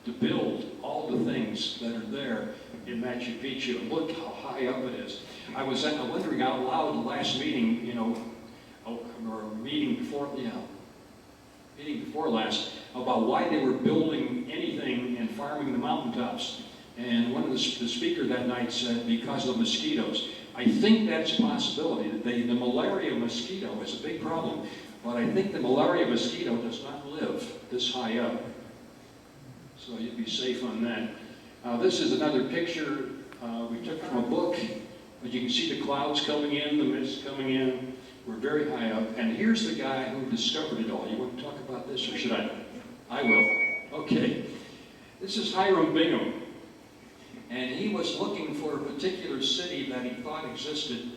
to build all the things that are there in Machu Picchu. And look how high up it is. I was wondering out loud the last meeting, or meeting before last, about why they were building anything and farming the mountaintops. And one of the speaker that night said, because of mosquitoes. I think that's a possibility. That the malaria mosquito is a big problem, but I think the malaria mosquito does not live this high up. So you'd be safe on that. This is another picture we took from a book, but you can see the clouds coming in, the mist coming in. We're very high up, and here's the guy who discovered it all. You want to talk about this, or should I? I will. Okay. This is Hiram Bingham, and he was looking for a particular city that he thought existed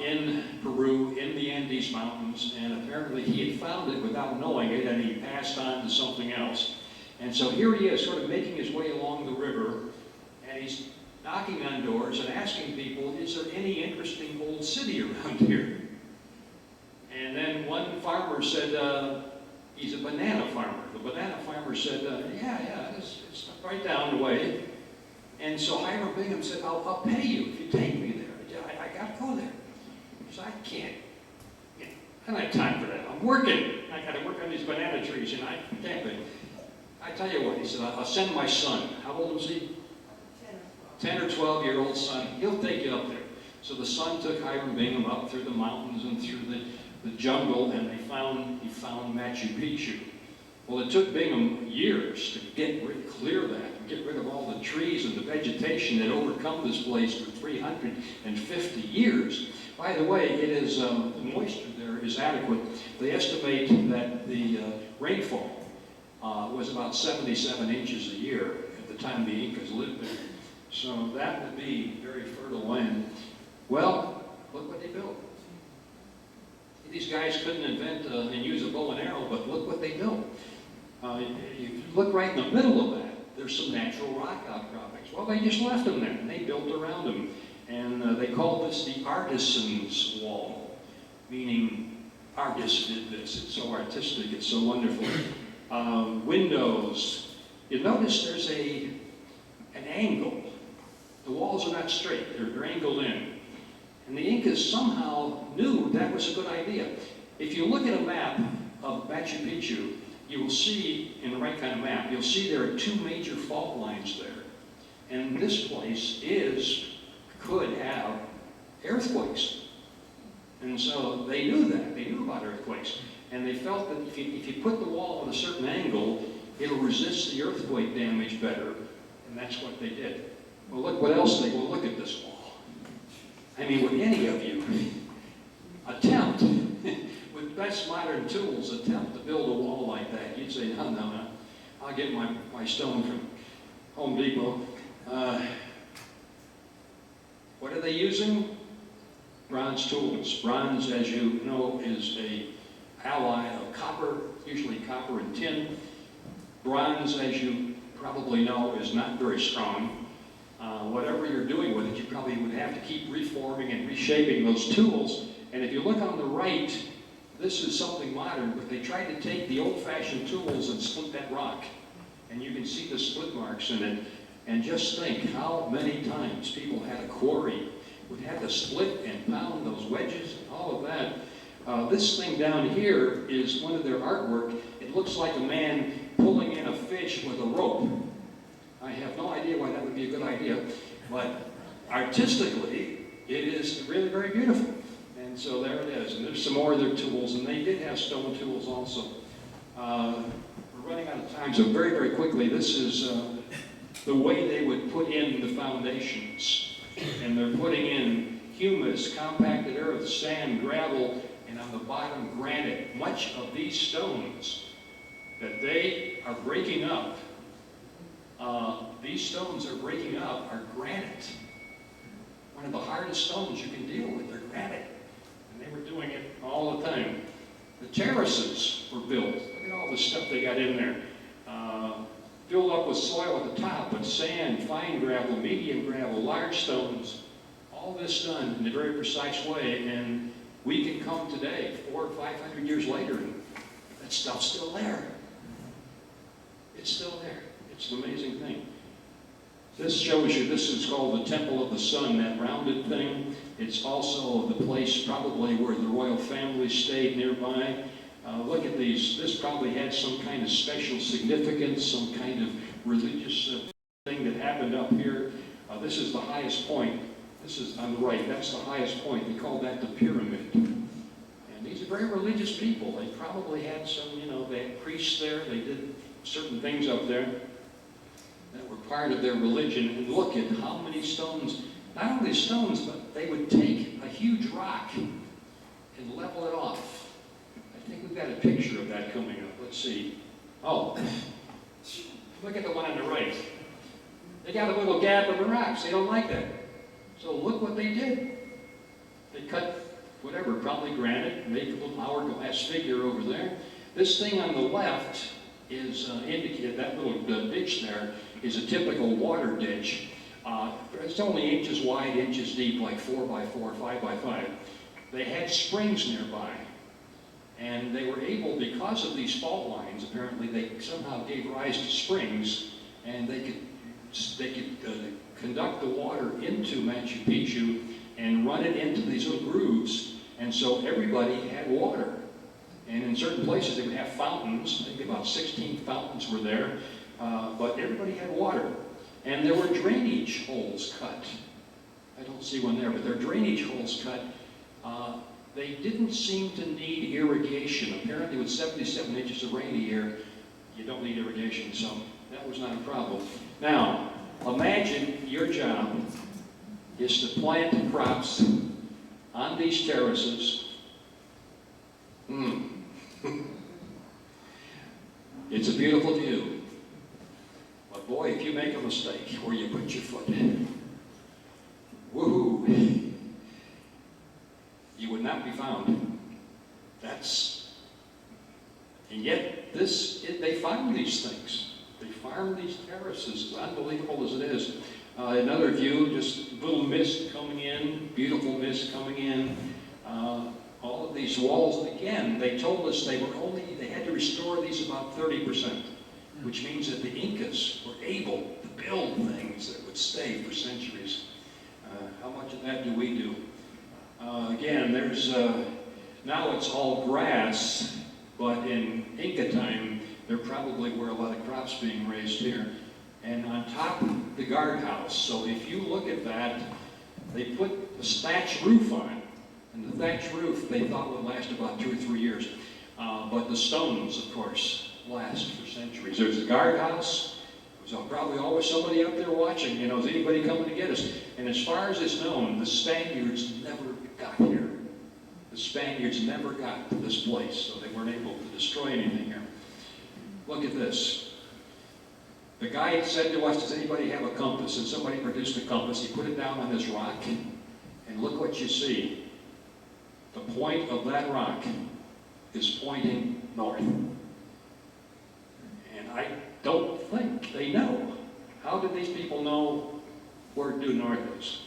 in Peru, in the Andes Mountains, and apparently he had found it without knowing it, and he passed on to something else. And so here he is, sort of making his way along the river, and he's knocking on doors and asking people, is there any interesting old city around here? And then one farmer said, he's a banana farmer. The banana farmer said, yeah, it's right down the way. And so Hiram Bingham said, I'll pay you if you take me there. I got to go there. He said, I can't. I don't have time for that. I'm working. I got to work on these banana trees, and I can't be. I tell you what, he said, I'll send my son. How old was he? 10 or 12-year-old son. He'll take you up there. So the son took Hiram Bingham up through the mountains and through the jungle, and he found Machu Picchu. Well, it took Bingham years to clear that, and get rid of all the trees and the vegetation that overcome this place for 350 years. By the way, it is the moisture there is adequate. They estimate that the rainfall was about 77 inches a year at the time the Incas lived there. So that would be very fertile land. Well, look what they built. These guys couldn't invent and use a bow and arrow, but look what they built. If you look right in the middle of that, there's some natural rock outcroppings. Well, they just left them there, and they built around them. And they call this the artisan's wall, meaning artists did this. It's so artistic, it's so wonderful. Windows. You notice there's an angle. The walls are not straight, they're angled in. And the Incas somehow knew that was a good idea. If you look at a map of Machu Picchu, you will see, in the right kind of map, you'll see there are two major fault lines there. And this place could have earthquakes. And so they knew that. They knew about earthquakes. And they felt that if you put the wall at a certain angle, it'll resist the earthquake damage better. And that's what they did. Well, look what else they will look at this wall. I mean, would any of you attempt, with best modern tools, attempt to build a wall like that? You'd say, no, I'll get my stone from Home Depot. What are they using? Bronze tools. Bronze, as you know, is an ally of copper, usually copper and tin. Bronze, as you probably know, is not very strong. Whatever you're doing with it, you probably would have to keep reforming and reshaping those tools. And if you look on the right, this is something modern, but they tried to take the old-fashioned tools and split that rock. And you can see the split marks in it. And just think how many times people had a quarry, would have to split and pound those wedges and all of that. This thing down here is one of their artwork. It looks like a man pulling in a fish with a rope. I have no idea why that would be a good idea, but artistically, it is really very beautiful. And so there it is. And there's some more of their tools, and they did have stone tools also. We're running out of time, so very, very quickly, this is the way they would put in the foundations. And they're putting in humus, compacted earth, sand, gravel, and on the bottom, granite. Much of these stones that they are breaking up, are granite. One of the hardest stones you can deal with, they're granite. And they were doing it all the time. The terraces were built. Look at all the stuff they got in there. Filled up with soil at the top, but sand, fine gravel, medium gravel, large stones. All this done in a very precise way, and we can come today, 400 or 500 years later, and that stuff's still there. It's still there. It's an amazing thing. This shows you, this is called the Temple of the Sun, that rounded thing. It's also the place probably where the royal family stayed nearby. Look at these. This probably had some kind of special significance, some kind of religious thing that happened up here. This is the highest point. This is on the right. That's the highest point. They call that the pyramid. And these are very religious people. They probably had some, they had priests there. They did certain things up there that were part of their religion. And look at how many stones, not only stones, but they would take a huge rock and level it off. I think we've got a picture of that coming up. Let's see. Oh, look at the one on the right. They got a little gap in the rocks. They don't like that. So look what they did. They cut whatever, probably granite, make a little hourglass figure over there. This thing on the left is indicated, that little ditch there is a typical water ditch. It's only inches wide, inches deep, like 4 by 4, 5 by 5. They had springs nearby. And they were able, because of these fault lines, apparently they somehow gave rise to springs, and they could conduct the water into Machu Picchu and run it into these little grooves. And so everybody had water. in certain places they would have fountains. I think about 16 fountains were there, but everybody had water. And there were drainage holes cut. I don't see one there, but there are drainage holes cut. They didn't seem to need irrigation. Apparently with 77 inches of rain a year, you don't need irrigation, so that was not a problem. Now, imagine your job is to plant crops on these terraces. It's a beautiful view. But boy, if you make a mistake where you put your foot in, woohoo, you would not be found. And yet they farm these things. They farm these terraces, as unbelievable as it is. Another view, just little mist coming in, beautiful mist coming in. All of these walls, again, they told us they had to restore these about 30%, which means that the Incas were able to build things that would stay for centuries. How much of that do we do? Again, now it's all grass, but in Inca time, there probably were a lot of crops being raised here. And on top, the guardhouse. So if you look at that, they put a thatch roof on it. And the thatch roof, they thought would last about 2 or 3 years. But the stones, of course, last for centuries. There's the guardhouse. There's probably always somebody up there watching. You know, is anybody coming to get us? And as far as it's known, the Spaniards never got here. The Spaniards never got to this place, so they weren't able to destroy anything here. Look at this. The guide said to us, does anybody have a compass? And somebody produced a compass. He put it down on this rock, and look what you see. The point of that rock is pointing north. And I don't think they know. How did these people know where due north is?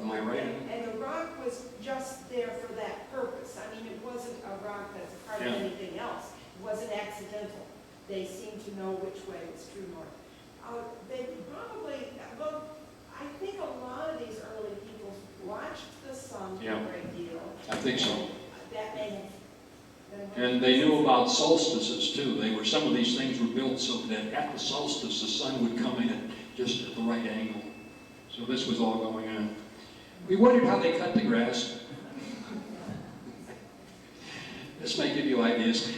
Am I right? And the rock was just there for that purpose. I mean, it wasn't a rock that's part of anything else. It wasn't accidental. They seemed to know which way was true north. They probably, well, I think a lot of these early people watched the sun a great deal. I think so. That may have. And they knew about solstices too. Some of these things were built so that at the solstice the sun would come in just at the right angle. So this was all going on. We wondered how they cut the grass. This may give you ideas.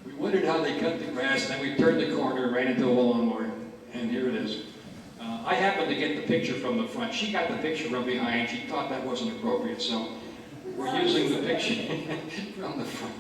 We wondered how they cut the grass, then we turned the corner and ran into a lawnmower, and here it is. I happened to get the picture from the front. She got the picture from behind. She thought that wasn't appropriate, so we're using the picture from the front.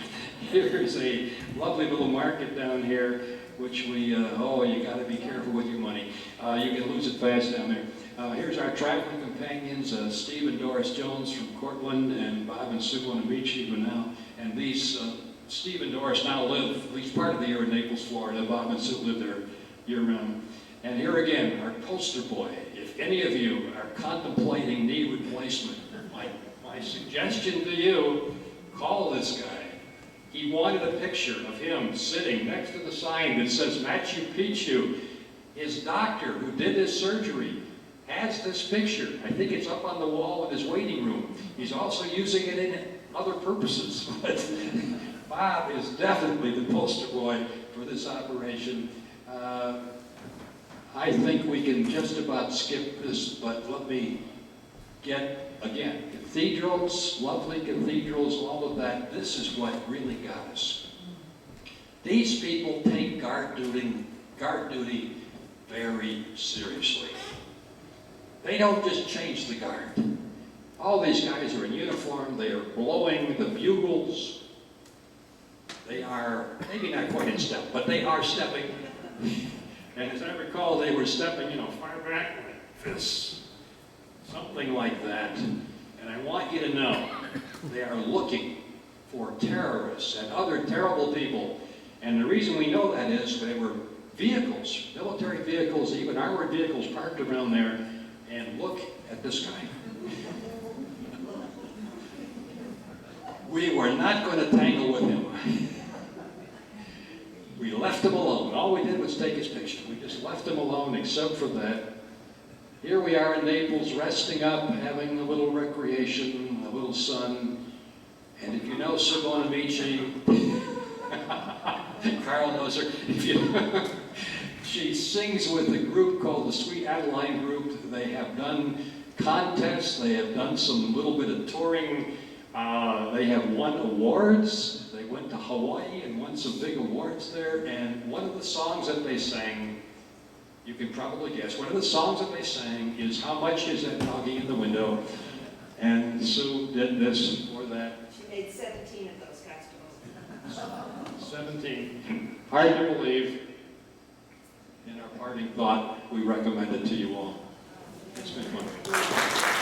Here's a lovely little market down here, which you got to be careful with your money. You can lose it fast down there. Here's our traveling companions, Steve and Doris Jones from Cortland, and Bob and Sue Amici, who now, and these, Steve and Doris now live at least part of the year in Naples, Florida. Bob and Sue live there year-round. And here again, our poster boy. If any of you are contemplating knee replacement, my suggestion to you, call this guy. He wanted a picture of him sitting next to the sign that says Machu Picchu. His doctor who did this surgery has this picture. I think it's up on the wall in his waiting room. He's also using it in other purposes. But Bob is definitely the poster boy for this operation. I think we can just about skip this, but let me get, again, cathedrals, lovely cathedrals, all of that. This is what really got us. These people take guard duty very seriously. They don't just change the guard. All these guys are in uniform. They are blowing the bugles. They are, maybe not quite in step, but they are stepping. And as I recall, they were stepping, far back like this. Something like that. And I want you to know, they are looking for terrorists and other terrible people. And the reason we know that is there were vehicles, military vehicles, even armored vehicles parked around there. And look at this guy. We were not going to tangle with him. We left him alone. All we did was take his picture. We just left him alone except for that. Here we are in Naples, resting up, having a little recreation, a little sun. And if you know Sue Amici, knows her. If you she sings with a group called the Sweet Adeline Group. They have done contests. They have done some little bit of touring. They have won awards. They went to Hawaii and won some big awards there. And one of the songs that they sang, you can probably guess, one of the songs that they sang is How Much Is That Doggy in the Window? And Sue did this for that. She made 17 of those costumes. 17. Hard to believe. In our parting thought, we recommend it to you all. It's been fun.